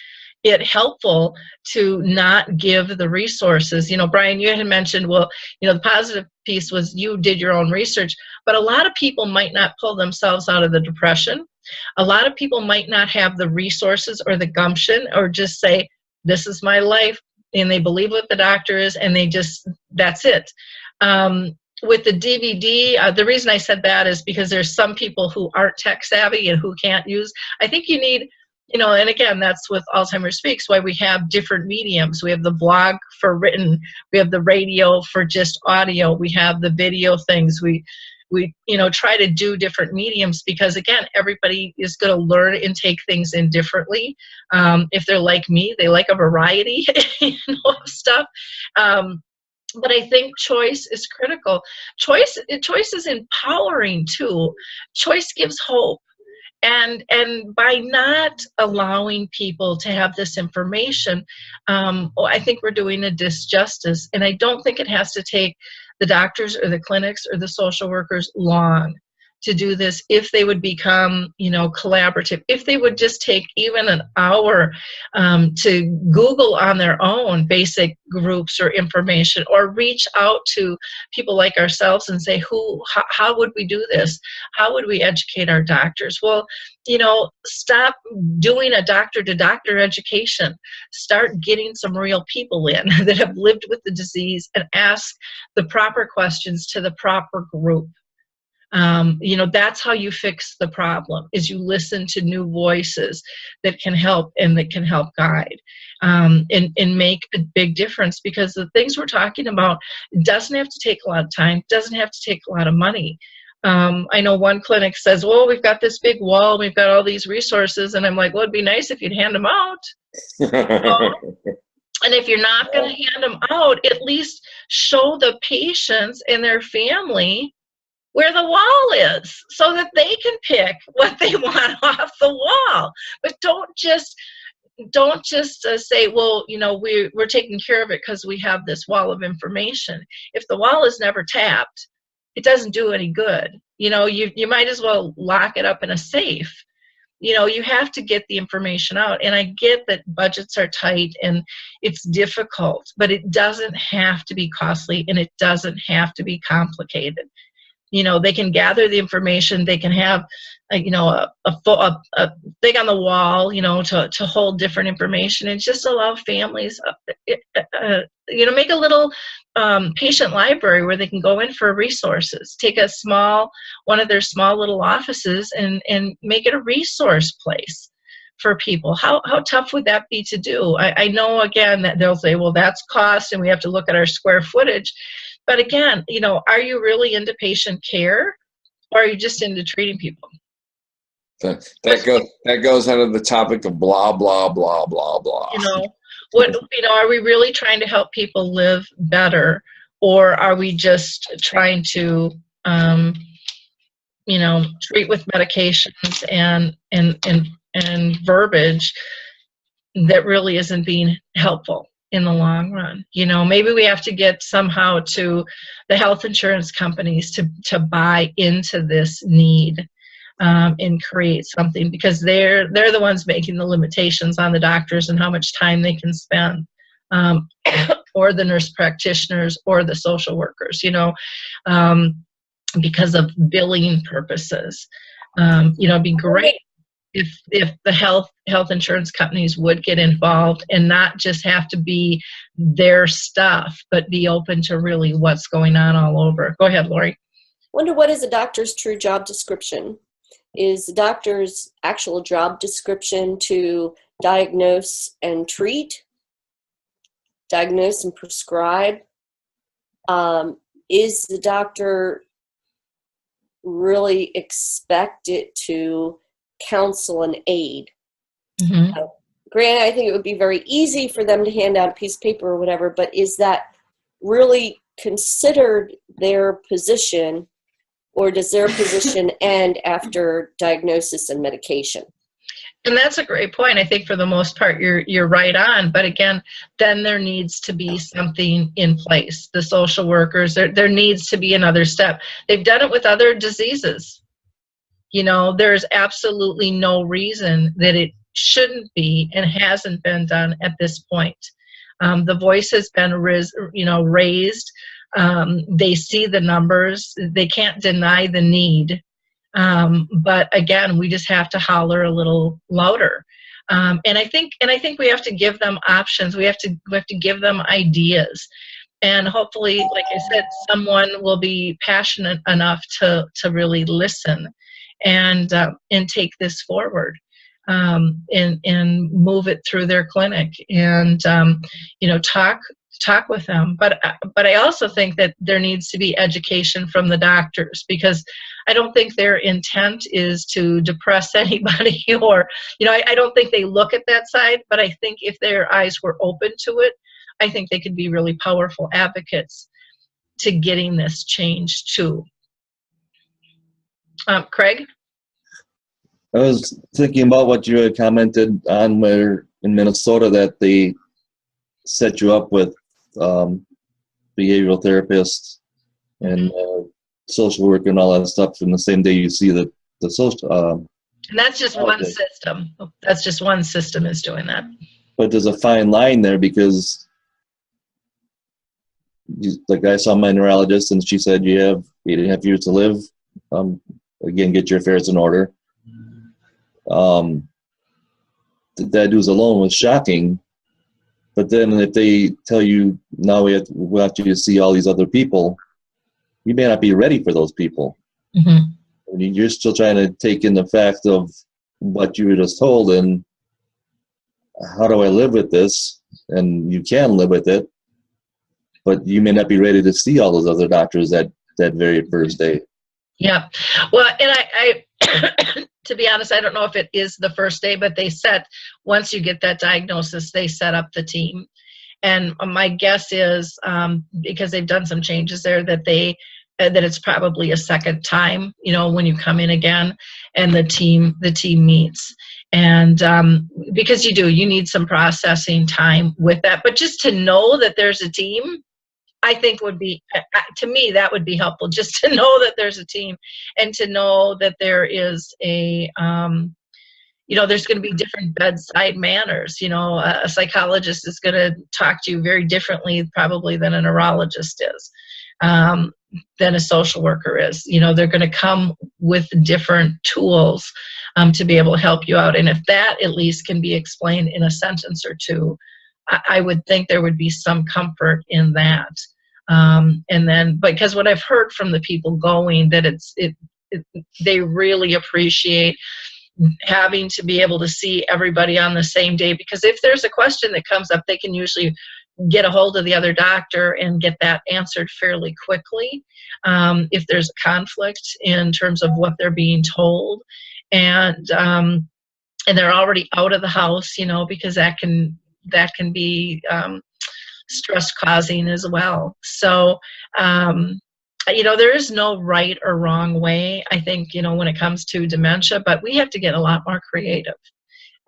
it helpful to not give the resources. Brian, you had mentioned, the positive piece was you did your own research, but a lot of people might not pull themselves out of the depression. A lot of people might not have the resources or the gumption or just say, this is my life, and they believe what the doctor is, and that's it. With the DVD, the reason I said that is because there's some people who aren't tech savvy and who can't use. I think you need, and again, that's with Alzheimer's Speaks, why we have different mediums. We have the blog for written, we have the radio for just audio, we have the video things, we we try to do different mediums, because again, everybody is going to learn and take things in differently. If they're like me, they like a variety of stuff. But I think choice is critical. Choice is empowering too. Choice gives hope. And by not allowing people to have this information, I think we're doing a disjustice. And I don't think it has to take the doctors or the clinics or the social workers long to do this, if they would become, collaborative, if they would just take even an hour to Google on their own basic groups or information, or reach out to people like ourselves and say, how would we do this? How would we educate our doctors? Well, stop doing a doctor-to-doctor education. Start getting some real people in that have lived with the disease, and ask the proper questions to the proper group. That's how you fix the problem, is you listen to new voices that can help, and that can help guide, and make a big difference, because the things we're talking about doesn't have to take a lot of time, doesn't have to take a lot of money. I know one clinic says, well, we've got this big wall, we've got all these resources, and I'm like, well, it'd be nice if you'd hand them out. And if you're not going to hand them out, at least show the patients and their family where the wall is, so that they can pick what they want off the wall. But don't just say, well, we're taking care of it because we have this wall of information. If the wall is never tapped, it doesn't do any good. You might as well lock it up in a safe. You have to get the information out. And I get that budgets are tight and it's difficult, but it doesn't have to be costly, and it doesn't have to be complicated. They can gather the information. They can have, a thing on the wall, to hold different information, and just allow families, make a little patient library where they can go in for resources. Take one of their small little offices and make it a resource place for people. How tough would that be to do? I know, again, that they'll say, well, that's cost, and we have to look at our square footage. But again, are you really into patient care, or are you just into treating people? That goes under the topic of blah, blah, blah, blah, blah. Are we really trying to help people live better, or are we just trying to, treat with medications and verbiage that really isn't being helpful in the long run? Maybe we have to get somehow to the health insurance companies to buy into this need, and create something, because they're the ones making the limitations on the doctors and how much time they can spend, or the nurse practitioners or the social workers, because of billing purposes. It'd be great if the health insurance companies would get involved, and not just have to be their stuff, but be open to really what's going on all over. Go ahead, Laurie. Wonder, what is a doctor's true job description? Is the doctor's actual job description to diagnose and treat, diagnose and prescribe? Is the doctor really expected to counsel and aid? Mm-hmm. Granted, I think it would be very easy for them to hand out a piece of paper or whatever, but is that really considered their position, or does their position end after diagnosis and medication? And that's a great point. I think for the most part, you're right on. But again, then there needs to be something in place. The social workers, there needs to be another step. They've done it with other diseases. There's absolutely no reason that it shouldn't be and hasn't been done at this point. The voice has been raised. They see the numbers. They can't deny the need. But again, we just have to holler a little louder. And I think we have to give them options. We have to give them ideas. And hopefully, like I said, someone will be passionate enough to really listen and take this forward, and move it through their clinic, and talk talk with them. But I also think that there needs to be education from the doctors, because I don't think their intent is to depress anybody, or, I don't think they look at that side. But I think if their eyes were open to it, I think they could be really powerful advocates to getting this changed too. Craig? I was thinking about what you had commented on, where in Minnesota that they set you up with behavioral therapists and social worker and all that stuff from the same day you see the social. And that's just one system. That's just one system is doing that. But there's a fine line there, because like I saw my neurologist and she said you have 8.5 years to live. Again, get your affairs in order. That news alone was shocking. But then if they tell you, now we want you to see all these other people, you may not be ready for those people. Mm-hmm. I mean, you're still trying to take in the fact of what you were just told, and how do I live with this? And you can live with it, but you may not be ready to see all those other doctors that very first day. Yeah. Well, and I to be honest, I don't know if it is the first day, but they said once you get that diagnosis, they set up the team. And my guess is, because they've done some changes there, that that it's probably a second time, when you come in again and the team meets. And because you need some processing time with that. But just to know that there's a team, I think would be, to me, that would be helpful, just to know that there's a team, and to know that there is there's going to be different bedside manners. A psychologist is going to talk to you very differently probably than a neurologist is, than a social worker is. They're going to come with different tools to be able to help you out. And if that at least can be explained in a sentence or two, I would think there would be some comfort in that. And then, because what I've heard from the people going, that they really appreciate having to be able to see everybody on the same day, because if there's a question that comes up, they can usually get a hold of the other doctor and get that answered fairly quickly. If there's a conflict in terms of what they're being told, and they're already out of the house, because that can be stress causing as well. So, there is no right or wrong way, I think, when it comes to dementia, but we have to get a lot more creative.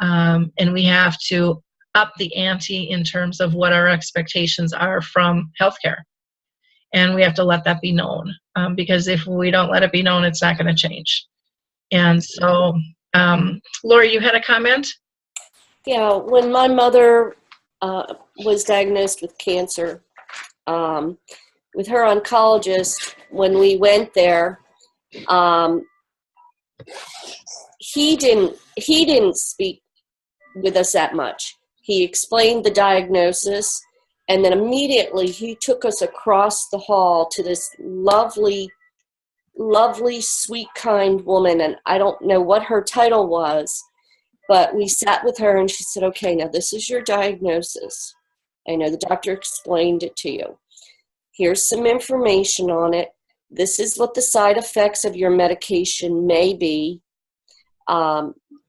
And we have to up the ante in terms of what our expectations are from healthcare. And we have to let that be known, because if we don't let it be known, it's not going to change. And so, Laurie, you had a comment? Yeah, when my mother was diagnosed with cancer, with her oncologist, when we went there, he didn't speak with us that much. He explained the diagnosis, and then immediately he took us across the hall to this lovely, sweet, kind woman, and I don't know what her title was, but we sat with her and she said, okay, now this is your diagnosis. I know the doctor explained it to you. Here's some information on it. This is what the side effects of your medication may be.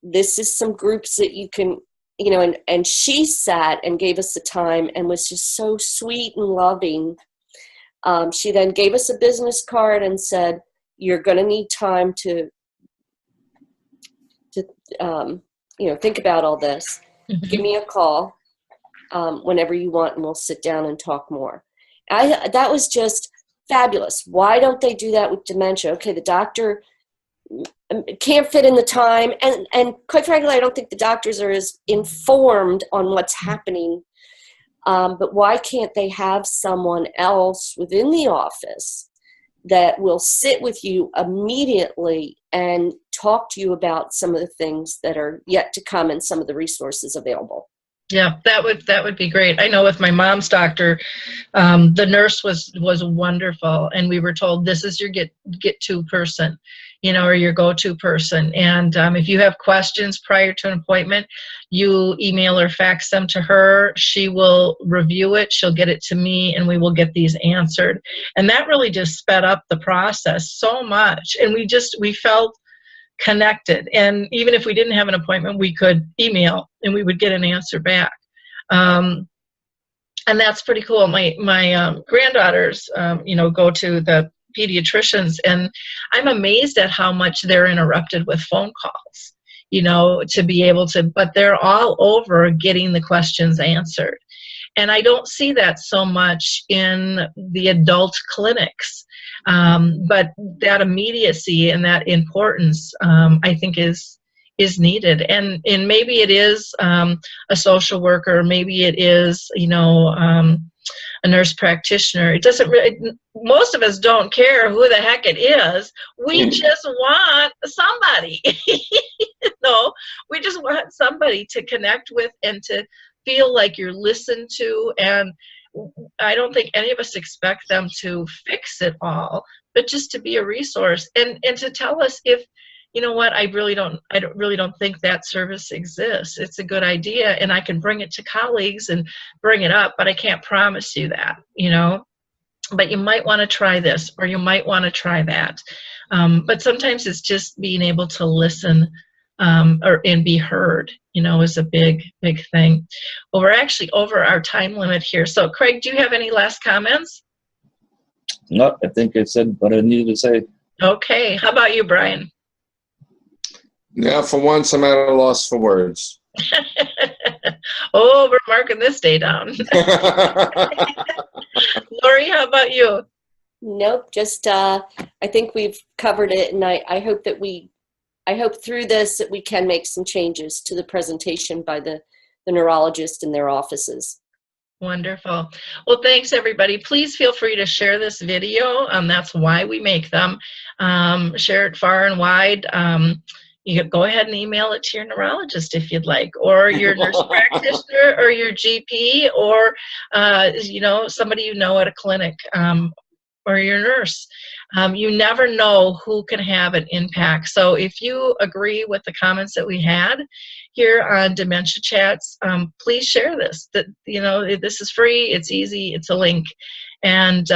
This is some groups that you can, and she sat and gave us the time and was just so sweet and loving. She then gave us a business card and said, you're going to need time to think about all this. Mm-hmm. Give me a call whenever you want, and we'll sit down and talk more. That was just fabulous. Why don't they do that with dementia? Okay, the doctor can't fit in the time, and quite frankly, I don't think the doctors are as informed on what's happening. But why can't they have someone else within the office that will sit with you immediately and talk to you about some of the things that are yet to come and some of the resources available? Yeah, that would be great. I know with my mom's doctor, the nurse was wonderful, and we were told this is your get to person, you know, or your go-to person. And if you have questions prior to an appointment, you email or fax them to her. She will review it. She'll get it to me, and we will get these answered. And that really just sped up the process so much. And we felt connected, and even if we didn't have an appointment, we could email and we would get an answer back, and that's pretty cool. My granddaughters you know, go to the pediatricians, and I'm amazed at how much they're interrupted with phone calls, you know, to be able to, but they're all over getting the questions answered. And I don't see that so much in the adult clinics. But that immediacy and that importance, I think, is needed. And maybe it is a social worker, maybe it is, you know, a nurse practitioner. It doesn't really, most of us don't care who the heck it is. We just want somebody. No, we just want somebody to connect with and to feel like you're listened to. And I don't think any of us expect them to fix it all, but just to be a resource and to tell us if, you know what, I really don't think that service exists. It's a good idea, and I can bring it to colleagues and bring it up, but I can't promise you that, you know. But you might want to try this, or you might want to try that. But sometimes it's just being able to listen and be heard, you know, is a big thing. Well, we're actually over our time limit here. So, Craig, do you have any last comments? No, I think I said what I needed to say. Okay. How about you, Brian? Now, for once, I'm at a loss for words. Oh, we're marking this day down. Laurie, how about you? Nope, just I think we've covered it, and I hope that I hope through this that we can make some changes to the presentation by the neurologist in their offices. Wonderful. Well, thanks, everybody. Please feel free to share this video. That's why we make them. Share it far and wide. You can go ahead and email it to your neurologist if you'd like, or your nurse practitioner, or your GP, or you know, somebody you know at a clinic, or your nurse. You never know who can have an impact. So if you agree with the comments that we had here on Dementia Chats, please share this. That, you know, this is free, it's easy, it's a link. And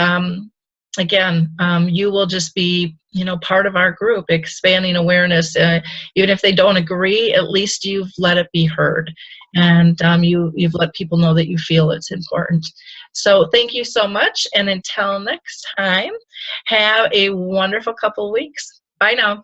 again, you will just be, you know, part of our group, expanding awareness. Even if they don't agree, at least you've let it be heard. And you've let people know that you feel it's important. So thank you so much. And until next time, have a wonderful couple weeks. Bye now.